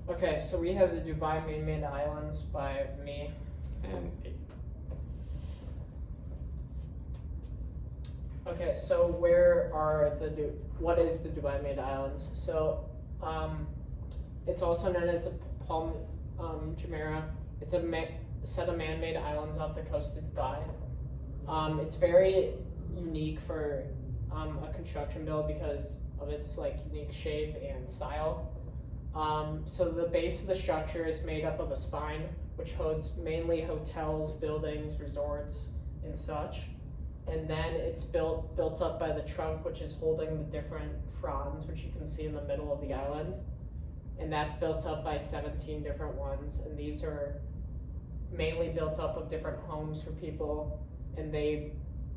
Okay, so we have the Dubai Man-Made Islands by me and Okay, so what is the Dubai Made Islands? So, it's also known as the Palm Jumeirah. It's a set of man-made islands off the coast of Dubai. It's very unique for a construction build because of its unique shape and style. So the base of the structure is made up of a spine, which holds mainly hotels, buildings, resorts, and such. And then it's built up by the trunk, which is holding the different fronds, which you can see in the middle of the island. And that's built up by 17 different ones. And these are mainly built up of different homes for people, and they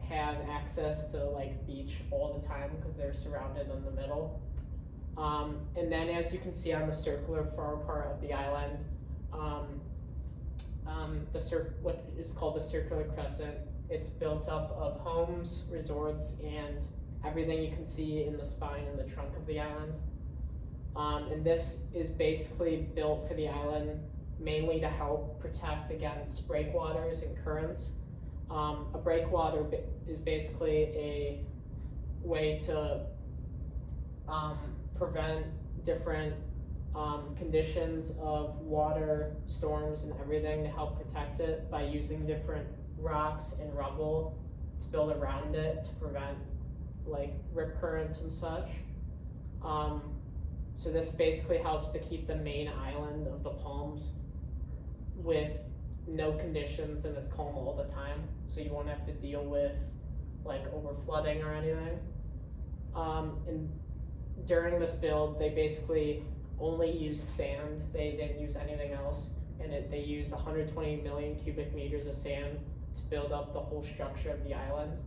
have access to beach all the time because they're surrounded in the middle. And then as you can see on the circular far part of the island, what is called the circular crescent, it's built up of homes, resorts, and everything you can see in the spine and the trunk of the island. And this is basically built for the island mainly to help protect against breakwaters and currents. A breakwater is basically a way to prevent different conditions of water, storms, and everything to help protect it by using different rocks and rubble to build around it to prevent rip currents and such. So this basically helps to keep the main island of the Palms with no conditions, and it's calm all the time, so you won't have to deal with over flooding or anything. And during this build, they basically only used sand. They didn't use anything else, and they used 120 million cubic meters of sand to build up the whole structure of the island.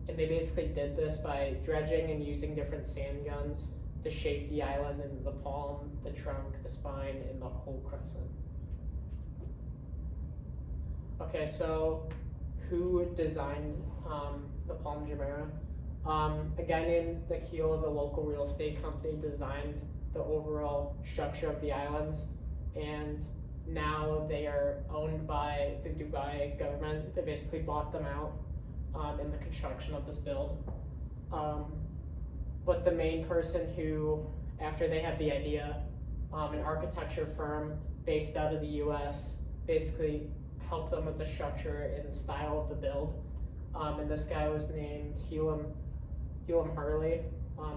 And they basically did this by dredging and using different sand guns to shape the island into the palm, the trunk, the spine, and the whole crescent. Okay, so who designed the Palm Jumeirah? A guy named Nikhil of a local real estate company designed the overall structure of the islands, and now they are owned by the Dubai government. They basically bought them out in the construction of this build. But the main person who, after they had the idea, an architecture firm based out of the US, basically helped them with the structure and style of the build. And this guy was named Hewlem Hurley,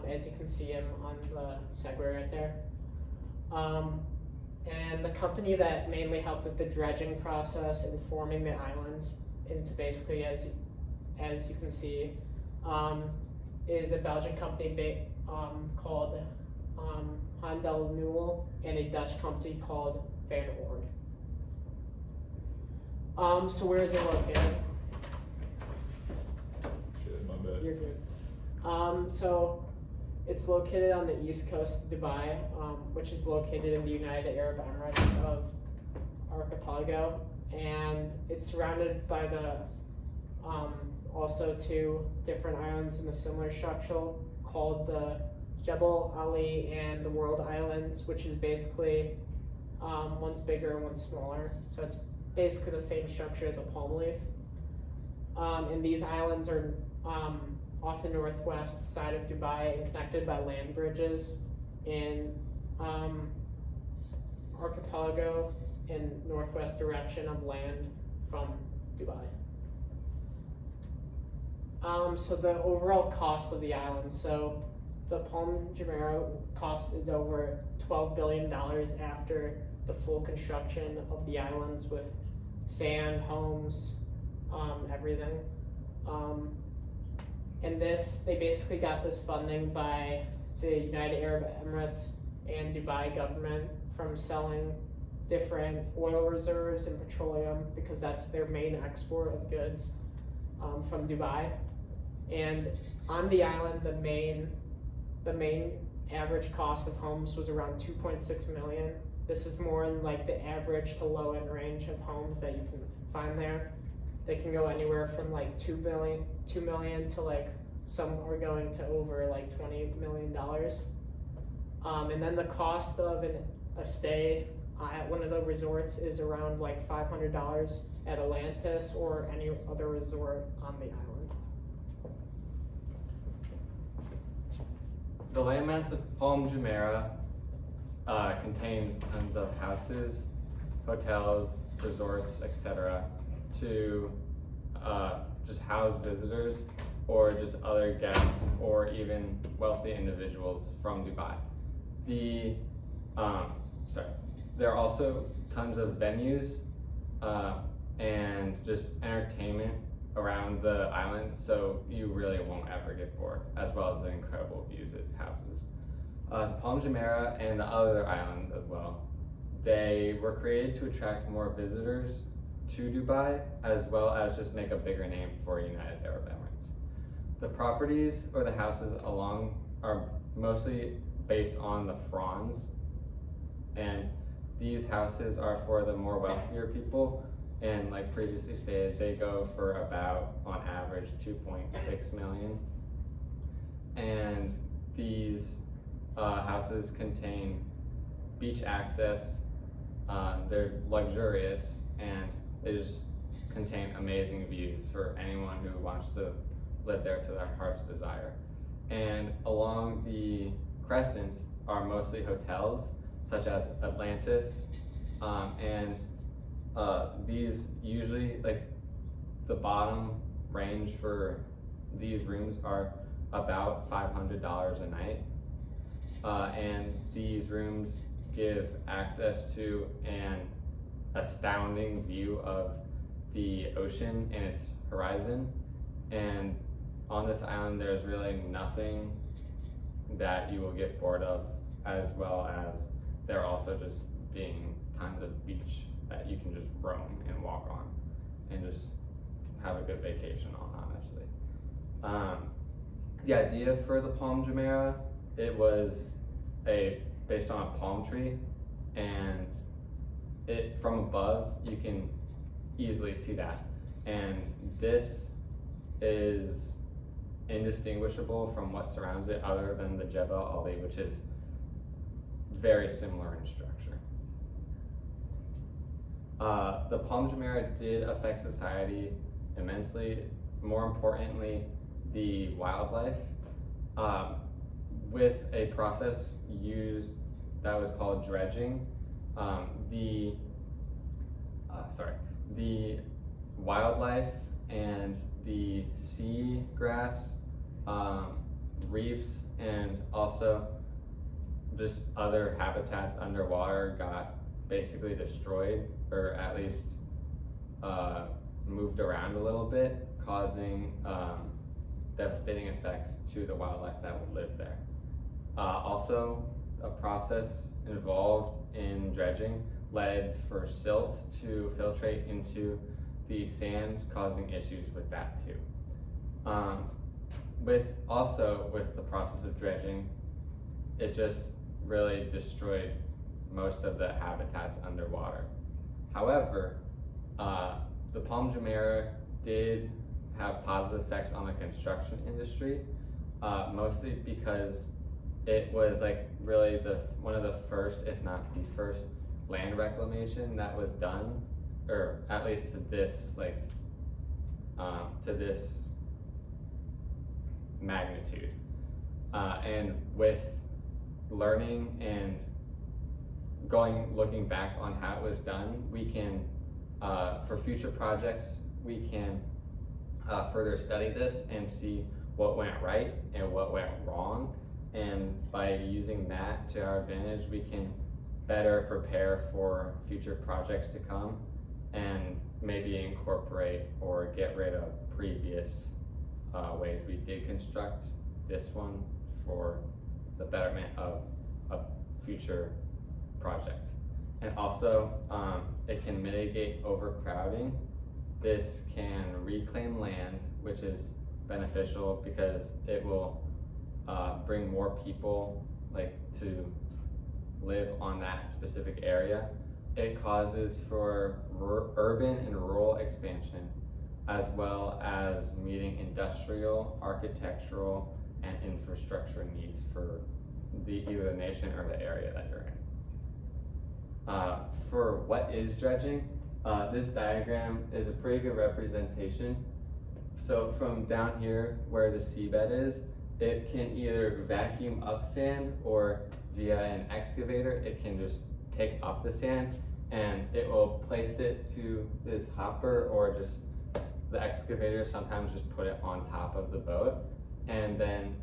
as you can see him on the segue right there. And the company that mainly helped with the dredging process and forming the islands into basically, as you can see, is a Belgian company called Handel Newell, and a Dutch company called Van Oord. So where is it located? Shit, my bad. You're good. So it's located on the east coast of Dubai, which is located in the United Arab Emirates of Archipelago, and it's surrounded by the also two different islands in a similar structure called the Jebel Ali and the World Islands, which is basically one's bigger and one's smaller. So it's basically the same structure as a palm leaf. And these islands are off the northwest side of Dubai and connected by land bridges in archipelago in northwest direction of land from Dubai. So the overall cost of the island. So the Palm Jumeirah costed over $12 billion after the full construction of the islands with sand, homes, everything. And they basically got this funding by the United Arab Emirates and Dubai government from selling different oil reserves and petroleum, because that's their main export of goods from Dubai. And on the island, the main average cost of homes was around 2.6 million. This is more in the average to low end range of homes that you can find there. They can go anywhere from 2 million to some are going to over $20 million. And then the cost of a stay at one of the resorts is around like $500 at Atlantis or any other resort on the island. The landmass of Palm Jumeirah contains tons of houses, hotels, resorts, etc. to just house visitors or just other guests or even wealthy individuals from Dubai. There are also tons of venues and just entertainment around the island, so you really won't ever get bored, as well as the incredible views it houses. The Palm Jumeirah and the other islands as well, they were created to attract more visitors to Dubai, as well as just make a bigger name for United Arab Emirates. The properties or the houses along are mostly based on the fronds, and these houses are for the more wealthier people, and like previously stated, they go for about, on average, 2.6 million. And these houses contain beach access, they're luxurious, and they just contain amazing views for anyone who wants to live there to their heart's desire. And along the crescent are mostly hotels, such as Atlantis, and these usually, like, the bottom range for these rooms are about $500 a night, and these rooms give access to an astounding view of the ocean and its horizon. And on this island, there's really nothing that you will get bored of, as well as there also just being tons of beach that you can just roam and walk on and just have a good vacation on, honestly. The idea for the Palm Jumeirah, it was based on a palm tree, and it from above you can easily see that, and this is indistinguishable from what surrounds it other than the Jebel Ali, which is very similar in structure. The Palm Jumeirah did affect society immensely, more importantly, the wildlife, with a process used that was called dredging. The wildlife and the sea grass, reefs, and also just other habitats underwater got basically destroyed, or at least moved around a little bit, causing devastating effects to the wildlife that would live there. Also, a process involved in dredging led for silt to filtrate into the sand, causing issues with that too. With the process of dredging, it just really destroyed most of the habitats underwater. However, the Palm Jumeirah did have positive effects on the construction industry, mostly because it was like really one of the first, if not the first, land reclamation that was done, or at least to this magnitude. And with learning and looking back on how it was done, we can, for future projects, we can further study this and see what went right and what went wrong. And by using that to our advantage, we can better prepare for future projects to come and maybe incorporate or get rid of previous ways we did construct this one for the betterment of a future project. And also, it can mitigate overcrowding. This can reclaim land, which is beneficial because it will bring more people to live on that specific area. It causes for urban and rural expansion, as well as meeting industrial, architectural, and infrastructure needs for either the nation or the area that you're in. For what is dredging, this diagram is a pretty good representation. So from down here where the seabed is, it can either vacuum up sand, or via an excavator, it can just pick up the sand and it will place it to this hopper, or just the excavator sometimes just put it on top of the boat. And then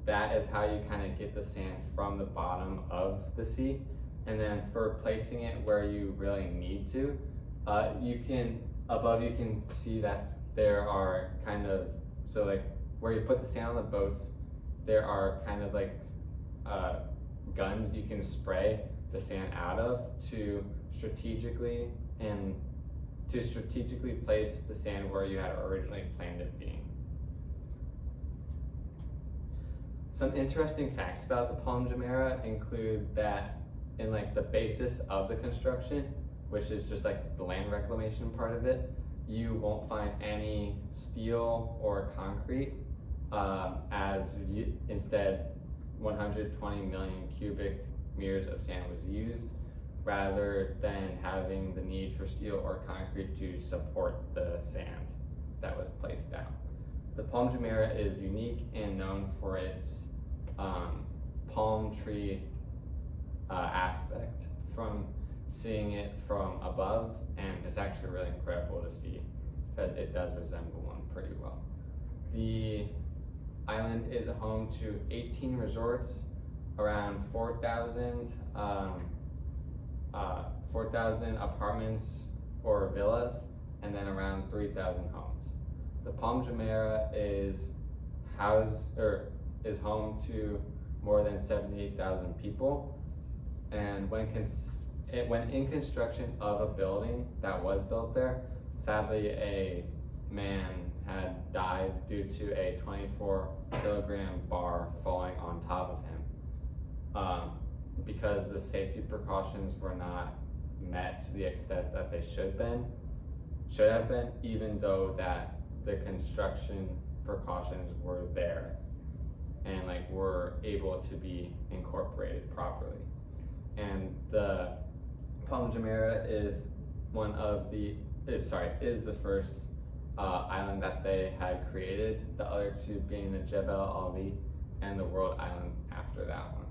that is how you kind of get the sand from the bottom of the sea. And then for placing it where you really need to, you can see that there are kind of, so like where you put the sand on the boats, there are kind of like guns you can spray the sand out of to strategically place the sand where you had originally planned it being. Some interesting facts about the Palm Jumeirah include that in like the basis of the construction, which is just like the land reclamation part of it, you won't find any steel or concrete, instead 120 million cubic meters of sand was used, rather than having the need for steel or concrete to support the sand that was placed down. The Palm Jumeirah is unique and known for its palm tree aspect from seeing it from above, and it's actually really incredible to see because it does resemble one pretty well. The island is home to 18 resorts, around 4,000 apartments or villas, and then around 3,000 homes. The Palm Jumeirah is home to more than 78,000 people, and when in construction of a building that was built there, sadly a man had died due to a 24-kilogram bar falling on top of him, because the safety precautions were not met to the extent that they should have been, even though that the construction precautions were there and like were able to be incorporated properly. And the Palm Jumeirah is is the first island that they had created, the other two being the Jebel Ali and the World Islands after that one.